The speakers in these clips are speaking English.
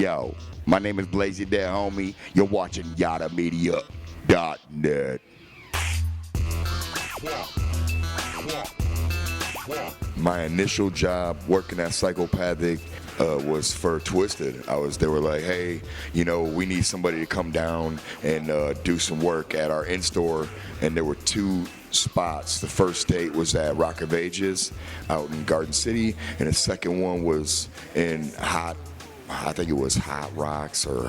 Yo, my name is Blazy Dead, homie. You're watching YadaMedia.net. My initial job working at Psychopathic was for Twisted. They were like, hey, we need somebody to come down and do some work at our in-store. And there were two spots. The first date was at Rock of Ages out in Garden City, and the second one was in I think it was Hot Rocks or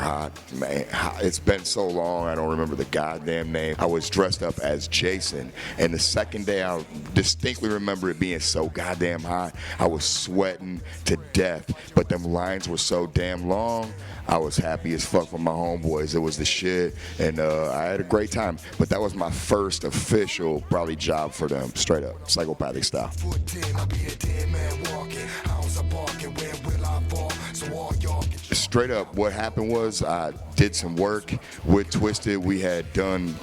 it's been so long, I don't remember the goddamn name. I was dressed up as Jason, and the second day I distinctly remember it being so goddamn hot. I was sweating to death, but them lines were so damn long. I was happy as fuck with my homeboys. It was the shit, and I had a great time. But that was my first official probably job for them, straight up, Psychopathic style. Straight up, what happened was I did some work with Twisted. We had done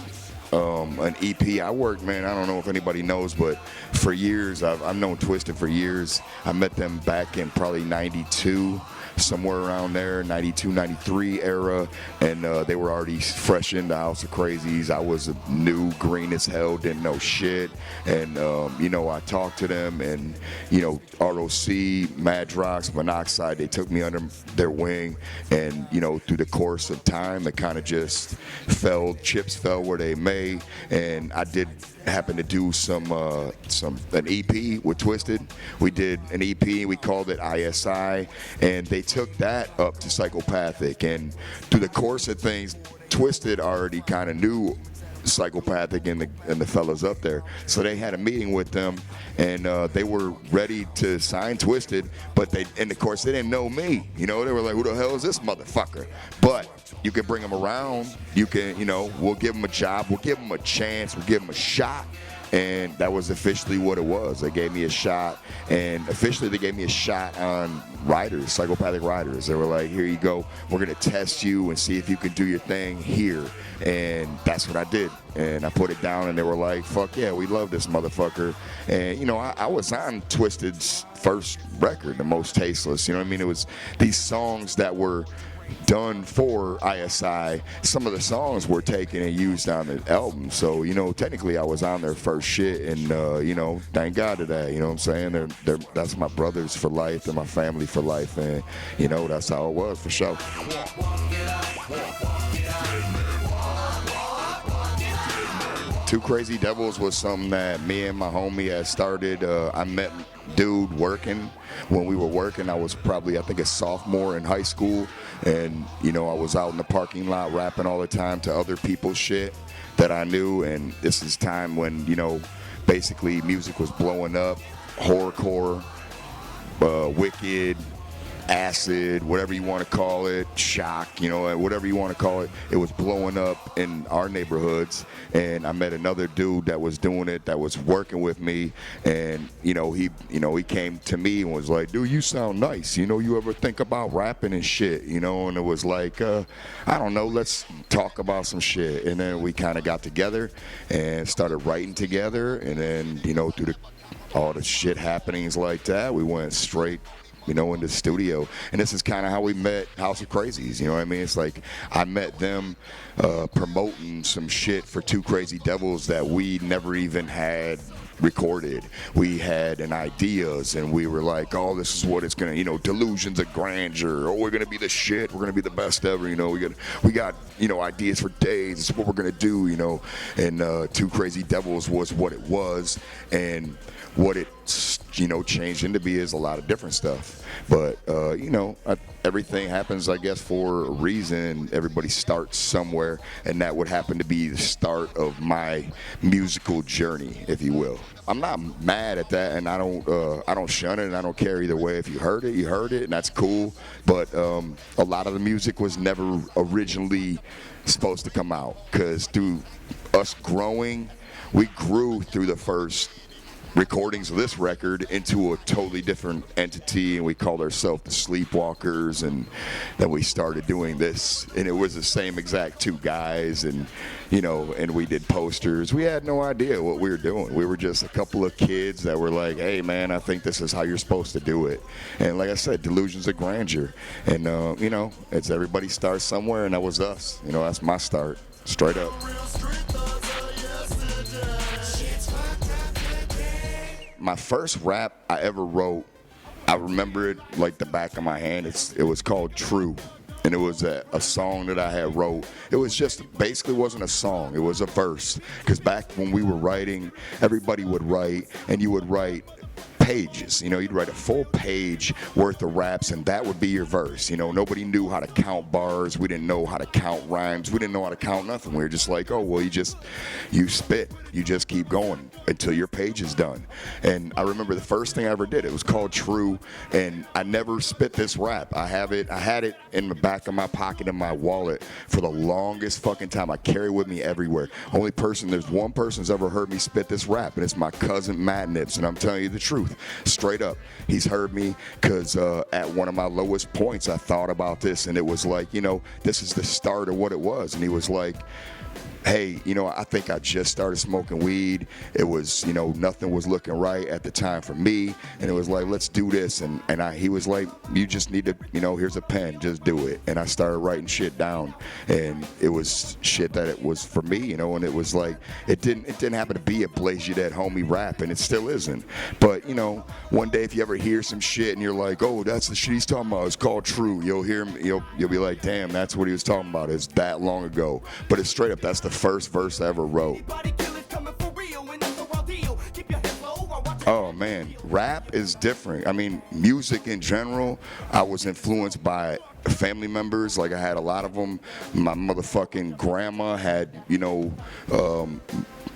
an EP. I worked, man, I don't know if anybody knows, but for years, I've known Twisted for years. I met them back in probably 92, somewhere around there, 92, 93 era, and they were already fresh into House of Crazies. I was new, green as hell, didn't know shit, and I talked to them, and ROC, Madrox, Monoxide, they took me under their wing, and through the course of time, it kind of just chips fell where they may, and I did happen to do an EP with Twisted. We did an EP, we called it ISI, and they took that up to Psychopathic, and through the course of things, Twisted already kind of knew Psychopathic and the fellas up there, so they had a meeting with them, and they were ready to sign Twisted, but of course they didn't know me. They were like, who the hell is this motherfucker? But you can bring them around, you can, we'll give them a job, we'll give them a chance, we'll give them a shot. And that was officially what it was. They gave me a shot, and officially they gave me a shot on writers, Psychopathic writers. They were like, here you go, we're gonna test you and see if you can do your thing here. And that's what I did. And I put it down, and they were like, fuck yeah, we love this motherfucker. And I was on Twisted's first record, The Most Tasteless. It was these songs that were done for ISI. Some of the songs were taken and used on the album, so technically I was on their first shit, and thank God to that. You know what I'm saying? That's my brothers for life, they're my family for life, and that's how it was for sure. Two Crazy Devils was something that me and my homie had started. I met dude working. When we were working, I was probably, I think, a sophomore in high school, and I was out in the parking lot rapping all the time to other people's shit that I knew. And this is time when basically music was blowing up, horrorcore, wicked, acid, whatever you want to call it, shock, whatever you want to call it. It was blowing up in our neighborhoods, and I met another dude that was doing it, that was working with me, and he came to me and was like, dude, you sound nice, you ever think about rapping and shit, and it was like, I don't know, let's talk about some shit. And then we kind of got together and started writing together, and then through all the shit happenings like that, we went straight in the studio. And this is kind of how we met House of Crazies, It's like I met them promoting some shit for Two Crazy Devils that we never even had recorded. We had an ideas, and we were like, oh, this is what it's gonna, delusions of grandeur, oh, we're gonna be the shit, we're gonna be the best ever, we got ideas for days, this is what we're gonna do, and Two Crazy Devils was what it was, and what it changed into be is a lot of different stuff. But everything happens, I guess, for a reason. Everybody starts somewhere, and that would happen to be the start of my musical journey, if you will. I'm not mad at that, and I don't shun it, and I don't care either way. If you heard it, and that's cool. But a lot of the music was never originally supposed to come out, because through us growing, we grew through the first recordings of this record into a totally different entity, and we called ourselves the Sleepwalkers, and then we started doing this, and it was the same exact two guys, and and we did posters. We had no idea what we were doing. We were just a couple of kids that were like, hey man, I think this is how you're supposed to do it. And like I said, delusions of grandeur, and it's everybody starts somewhere, and that was us. That's my start, straight up. My first rap I ever wrote, I remember it like the back of my hand. It was called True, and it was a song that I had wrote. It was just basically wasn't a song, it was a verse. Because back when we were writing, everybody would write, and you would write pages. You'd write a full page worth of raps, and that would be your verse. Nobody knew how to count bars. We didn't know how to count rhymes. We didn't know how to count nothing. We were just like, oh, well, you spit. You just keep going until your page is done. And I remember the first thing I ever did, it was called True, and I never spit this rap. I had it in the back of my pocket in my wallet for the longest fucking time. I carry it with me everywhere. There's one person who's ever heard me spit this rap, and it's my cousin Matt Nips, and I'm telling you the truth. Straight up, he's heard me, because at one of my lowest points I thought about this, and it was like, this is the start of what it was. And he was like, hey, I think I just started smoking weed. It was, nothing was looking right at the time for me. And it was like, let's do this. And he was like, you just need to, here's a pen, just do it. And I started writing shit down. And it was shit that it was for me, and it was like, it didn't happen to be a Blaze You Dead homie rap, and it still isn't. But, one day if you ever hear some shit and you're like, oh, that's the shit he's talking about, it's called True. You'll hear him, you'll be like, damn, that's what he was talking about. It's that long ago. But it's straight up, that's the first verse I ever wrote. Oh man, rap is different. I mean, music in general, I was influenced by family members. Like, I had a lot of them. My motherfucking grandma had,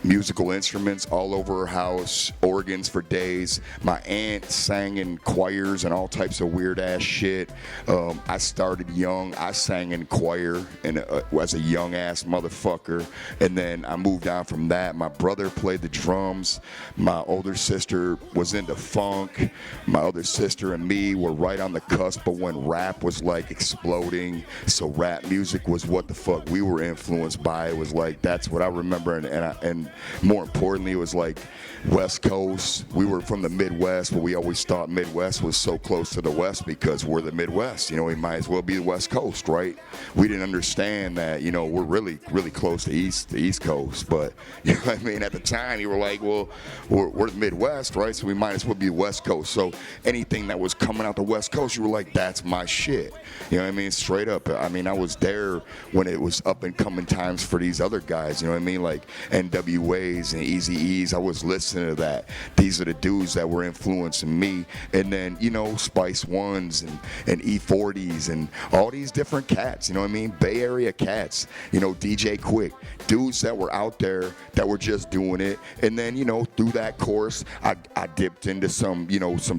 musical instruments all over her house, organs for days. My aunt sang in choirs and all types of weird ass shit. I started young. I sang in choir as a young ass motherfucker, and then I moved on from that. My brother played the drums. My older sister was into funk. My other sister and me were right on the cusp of when rap was like exploding. So rap music was what the fuck we were influenced by. It was like, that's what I remember, and more importantly, it was like West Coast. We were from the Midwest, but we always thought Midwest was so close to the West because we're the Midwest. We might as well be the West Coast, right? We didn't understand that, we're really, really close to the East Coast. But, what I mean? At the time, you were like, well, we're the Midwest, right? So we might as well be the West Coast. So anything that was coming out the West Coast, you were like, that's my shit. You know what I mean? Straight up. I mean, I was there when it was up and coming times for these other guys, you know what I mean? Like NWAs and Eazy-E's. I was listening to that. These are the dudes that were influencing me. And then, Spice Ones and E40s and all these different cats, you know what I mean? Bay Area cats, DJ Quick, dudes that were out there that were just doing it. And then, through that course, I dipped into some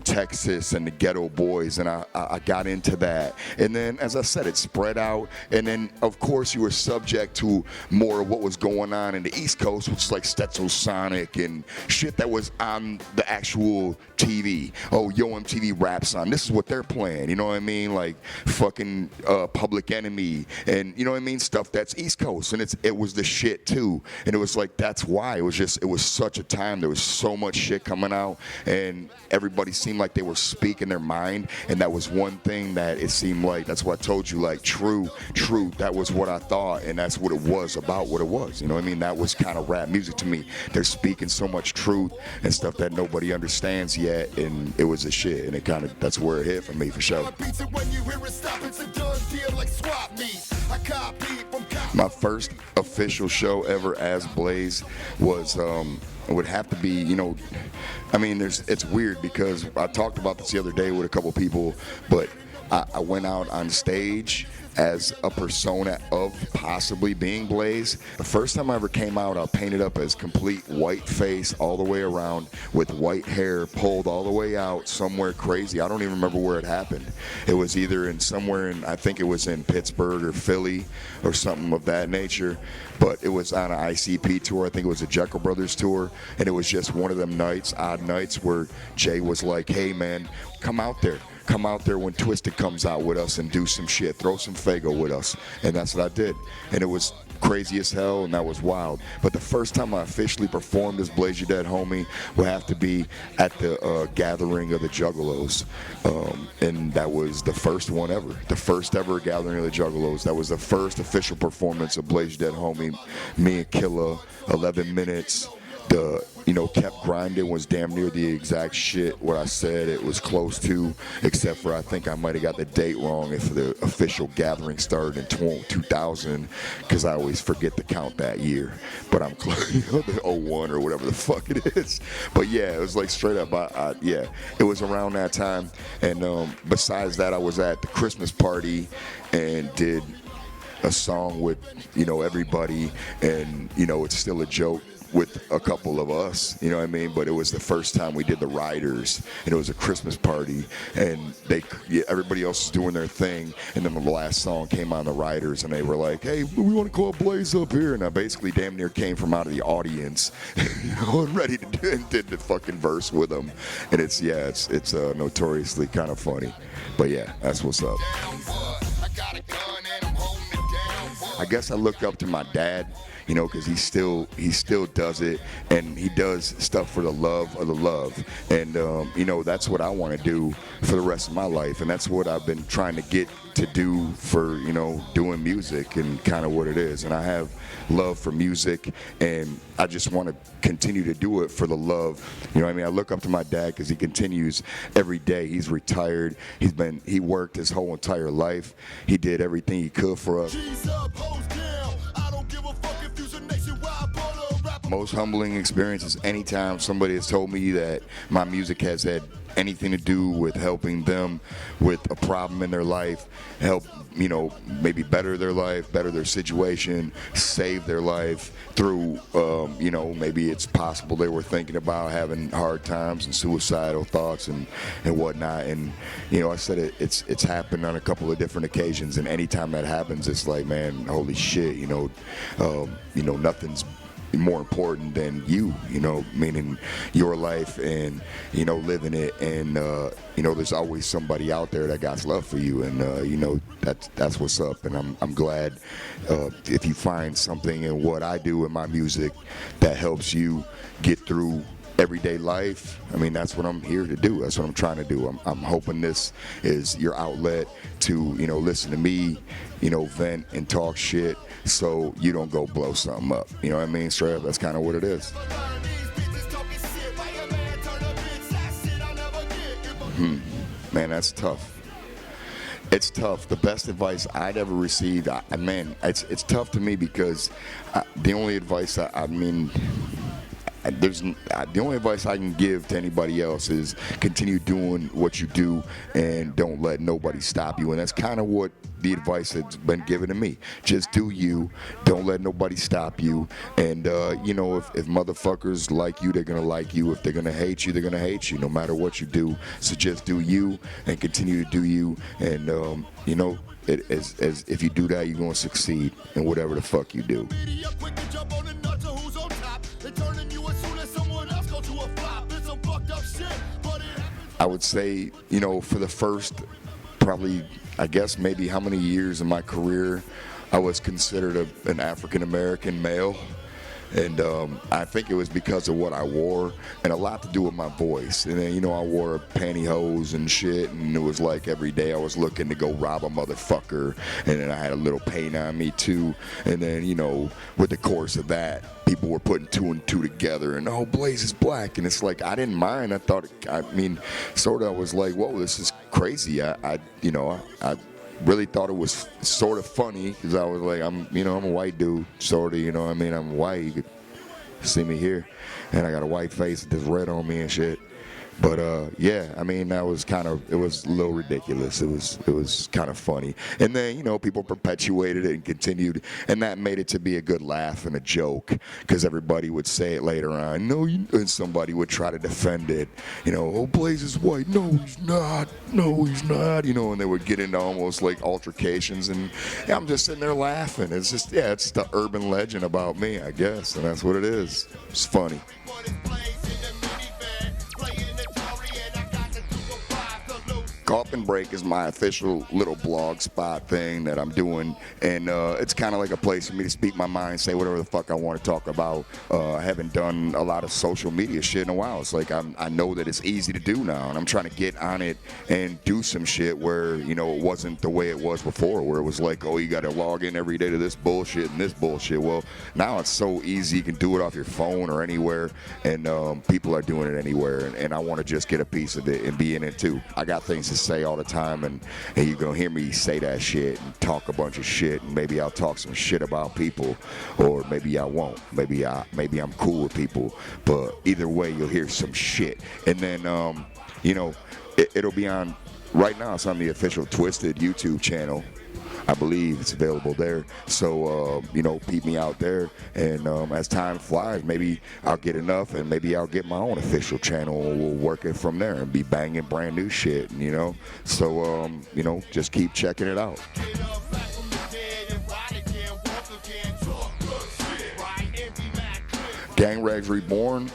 Texas and the Ghetto Boys, and I got into that. And then, as I said, it spread out. And then, of course, you were subject to more of what was going on in the East Coast, which is like Stetson Sonic and shit that was on the actual TV. Oh, Yo MTV Rap Song. This is what they're playing. You know what I mean? Like fucking Public Enemy, and you know what I mean? Stuff that's East Coast, and it was the shit too. And it was like, that's why it was such a time. There was so much shit coming out, and everybody seemed like they were speaking their mind. And that was one thing that it seemed like. That's what I told you. Like true. That was what I thought, and that's what it was about. What it was. You know what I mean? That was kind of rap music to me. They're speaking so much truth and stuff that nobody understands yet, and it was a shit, and that's where it hit for me for sure. My first official show ever as Blaze was it would have to be, I mean, it's weird because I talked about this the other day with a couple people, but I went out on stage as a persona of possibly being Blaze. The first time I ever came out, I painted up as complete white face all the way around with white hair pulled all the way out somewhere crazy. I don't even remember where it happened. It was either in somewhere in, I think it was in Pittsburgh or Philly or something of that nature, but it was on an ICP tour. I think it was a Jekyll Brothers tour, and it was just one of them nights, odd nights, where Jay was like, hey man, come out there. Come out there when Twisted comes out with us and do some shit. Throw some Fago with us. And that's what I did. And it was crazy as hell, and that was wild. But the first time I officially performed as Blaze Your Dead Homie would have to be at the gathering of the Juggalos. And that was the first one ever. The first ever gathering of the Juggalos. That was the first official performance of Blaze Your Dead Homie. Me and Killa, 11 minutes. Kept grinding was damn near the exact shit what I said it was close to, except for I think I might have got the date wrong if the official gathering started in 2000, because I always forget to count that year. But I'm close, the 01 or whatever the fuck it is. But yeah, it was like straight up, yeah, it was around that time. And besides that, I was at the Christmas party and did a song with, everybody, and, it's still a joke with a couple of us, you know what I mean? But it was the first time we did the Riders, and it was a Christmas party, and everybody else was doing their thing, and then the last song came on the Riders, and they were like, hey, we want to call Blaze up here, and I basically damn near came from out of the audience, and ready to do and did the fucking verse with them, and it's notoriously kind of funny, but yeah, that's what's up. I guess I look up to my dad, because he still does it, and he does stuff for the love of the love, and that's what I want to do for the rest of my life, and that's what I've been trying to get to do for doing music and kind of what it is, and I have love for music, and I just want to continue to do it for the love. I look up to my dad because he continues every day. He's retired. He worked his whole entire life. He did everything he could for us. Most humbling experience is anytime somebody has told me that my music has had anything to do with helping them with a problem in their life, help, maybe better their life, better their situation, save their life through, maybe it's possible they were thinking about having hard times and suicidal thoughts and whatnot. And, I said it's happened on a couple of different occasions, and anytime that happens, it's like, man, holy shit, nothing's more important than you, meaning your life and, living it. And, there's always somebody out there that got love for you. And, that's what's up. And I'm glad if you find something in what I do in my music that helps you get through everyday life. That's what I'm here to do. That's what I'm trying to do. I'm hoping this is your outlet to, listen to me, vent and talk shit so you don't go blow something up. You know what I mean? Straight up, that's kind of what it is. Man, that's tough. It's tough. The best advice I'd ever received, it's tough to me because the only advice the only advice I can give to anybody else is continue doing what you do and don't let nobody stop you. And that's kind of what the advice that's been given to me. Just do you. Don't let nobody stop you. And, if motherfuckers like you, they're going to like you. If they're going to hate you, they're going to hate you no matter what you do. So just do you and continue to do you. And, if you do that, you're going to succeed in whatever the fuck you do. I would say, for the first probably, I guess maybe how many years in my career I was considered an African-American male. And I think it was because of what I wore and a lot to do with my voice. And then, I wore pantyhose and shit, and it was like every day I was looking to go rob a motherfucker. And then I had a little paint on me too. And then, with the course of that, people were putting two and two together and, oh, Blaze is black. And it's like, I didn't mind. I thought, I was like, whoa, this is crazy. I really thought it was sort of funny because I was like, I'm a white dude, sort of, I'm white. You could see me here, and I got a white face with this red on me and shit. But yeah, I mean, that was it was a little ridiculous. It was kind of funny. And then, you know, people perpetuated it and continued, and that made it to be a good laugh and a joke, because everybody would say it later on. No, and somebody would try to defend it. You know, oh, Blaze is white. No, he's not. No, he's not. You know, and they would get into almost like altercations, and yeah, I'm just sitting there laughing. It's just, yeah, it's the urban legend about me, I guess, and that's what it is. It's funny. Coffin Break is my official little blog spot thing that I'm doing, and it's kind of like a place for me to speak my mind, say whatever the fuck I want to talk about. I haven't done a lot of social media shit in a while. It's like I know that it's easy to do now, and I'm trying to get on it and do some shit where, you know, it wasn't the way it was before, where it was like, oh, you got to log in every day to this bullshit and this bullshit. Well, now it's so easy. You can do it off your phone or anywhere, and people are doing it anywhere, and I want to just get a piece of it and be in it too. I got things to say all the time, and you're gonna hear me say that shit and talk a bunch of shit, and maybe I'll talk some shit about people, or maybe I won't. Maybe I'm cool with people, but either way, you'll hear some shit. And then you know, it'll be on right now. It's on the official Twisted YouTube channel. I believe it's available there. So, you know, peep me out there. And as time flies, maybe I'll get enough, and maybe I'll get my own official channel, and we'll work it from there and be banging brand new shit, you know. So, you know, just keep checking it out. Gang Rags Reborn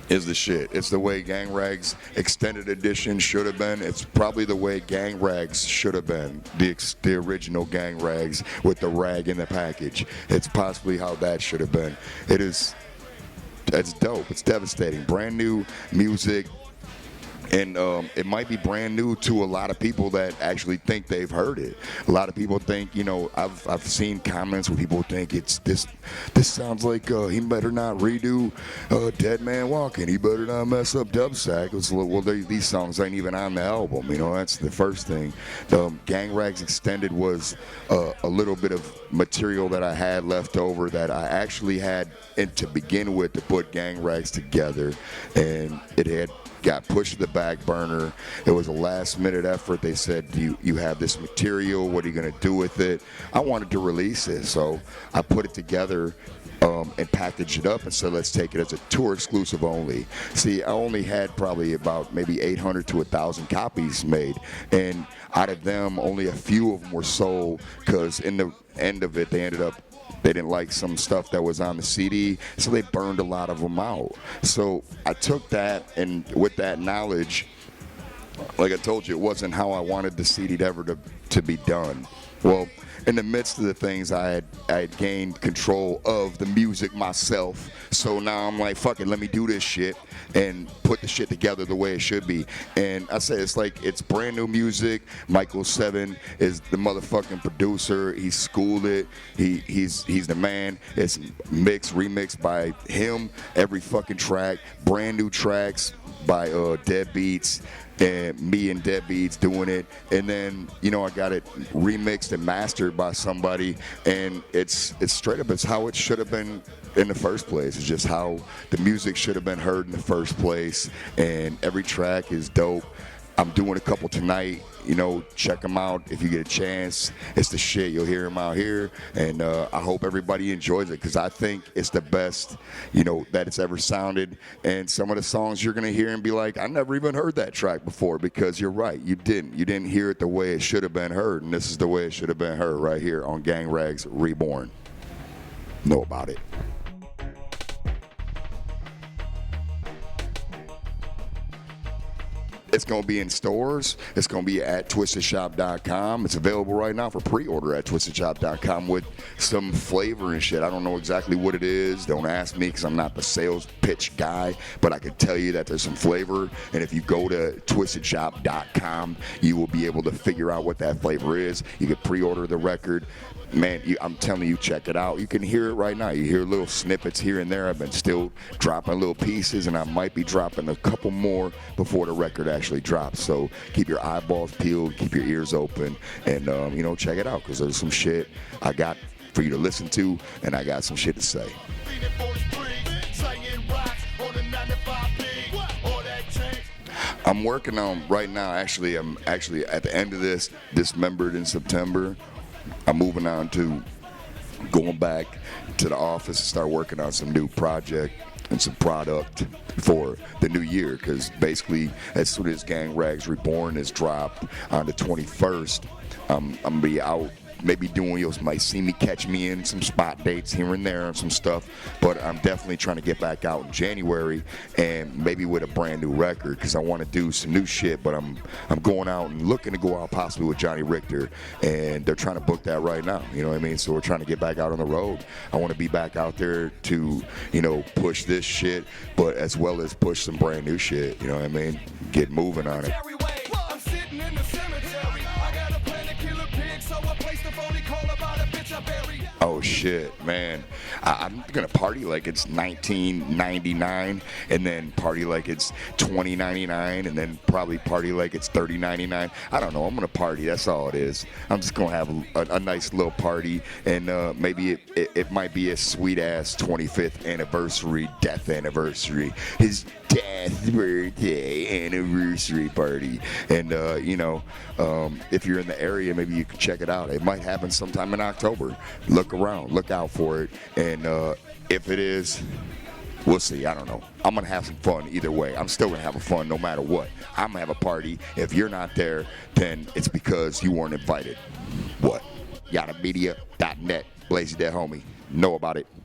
is the shit. It's the way Gang Rags Extended Edition should have been. It's probably the way Gang Rags should have been. The original Gang Rags with the rag in the package. It's possibly how that should have been. It's dope. It's devastating. Brand new music. And it might be brand new to a lot of people that actually think they've heard it. A lot of people think, you know, I've seen comments where people think it's this sounds like he better not redo Dead Man Walking. He better not mess up Dubsack. It's, well, these songs ain't even on the album. You know, that's the first thing. The Gang Rags Extended was a little bit of material that I had left over that I actually had to begin with to put Gang Rags together, and it had got pushed to the back burner. It was a last minute effort. They said, you have this material, what are you going to do with it? I wanted to release it, so I put it together and packaged it up and said, let's take it as a tour exclusive only. See, I only had probably about maybe 800 to 1,000 copies made, and out of them, only a few of them were sold, because in the end of it, they didn't like some stuff that was on the CD, so they burned a lot of them out. So I took that, and with that knowledge, like I told you, it wasn't how I wanted the CD ever to be done. Well, in the midst of the things, I had gained control of the music myself. So now I'm like, fuck it, let me do this shit and put the shit together the way it should be. And I say it's brand new music. Michael 7 is the motherfucking producer. He schooled it. He's the man. It's remixed by him. Every fucking track, brand new tracks by Deadbeats. And me and Deadbeats doing it, and then, you know, I got it remixed and mastered by somebody, and it's straight up, it's how it should have been in the first place. It's just how the music should have been heard in the first place, and every track is dope. I'm doing a couple tonight, you know, check them out if you get a chance. It's the shit. You'll hear them out here, and I hope everybody enjoys it, because I think it's the best, you know, that it's ever sounded. And some of the songs you're gonna hear and be like, I never even heard that track before, because you're right, you didn't hear it the way it should have been heard, and this is the way it should have been heard right here on Gang Rags Reborn. Know about it. It's going to be in stores. It's going to be at twistedshop.com. It's available right now for pre-order at twistedshop.com with some flavor and shit. I don't know exactly what it is. Don't ask me, because I'm not the sales pitch guy, but I can tell you that there's some flavor. And if you go to twistedshop.com, you will be able to figure out what that flavor is. You can pre-order the record. Man, I'm telling you, check it out. You can hear it right now. You hear little snippets here and there. I've been still dropping little pieces, and I might be dropping a couple more before the record actually drops. So keep your eyeballs peeled, keep your ears open, and you know, check it out, because there's some shit I got for you to listen to, and I got some shit to say. I'm working on right now. Actually, I'm actually at the end of this dismembered in September. I'm moving on to going back to the office and start working on some new project and some product for the new year. Because basically, as soon as Gang Rags Reborn is dropped on the 21st, I'm gonna be out. Maybe doing, you might see me catch me in some spot dates here and there and some stuff, but I'm definitely trying to get back out in January and maybe with a brand new record because I want to do some new shit. But I'm going out and looking to go out possibly with Johnny Richter, and they're trying to book that right now. You know what I mean? So we're trying to get back out on the road. I want to be back out there to push this shit, but as well as push some brand new shit. You know what I mean? Get moving on it. Oh shit, man. I'm gonna party like it's 1999 and then party like it's 2099 and then probably party like it's 3099. I don't know, I'm gonna party, that's all it is. I'm just gonna have a nice little party, and maybe it might be a sweet ass 25th anniversary, death anniversary, his death birthday anniversary party. And if you're in the area, maybe you can check it out. It might happen sometime in October. Look around, look out for it, and if it is, we'll see. I don't know. I'm gonna have some fun either way. I'm still gonna have a fun no matter what. I'm gonna have a party. If you're not there, then it's because you weren't invited. What? YadaMedia.net. Blazy Dead Homie. Know about it.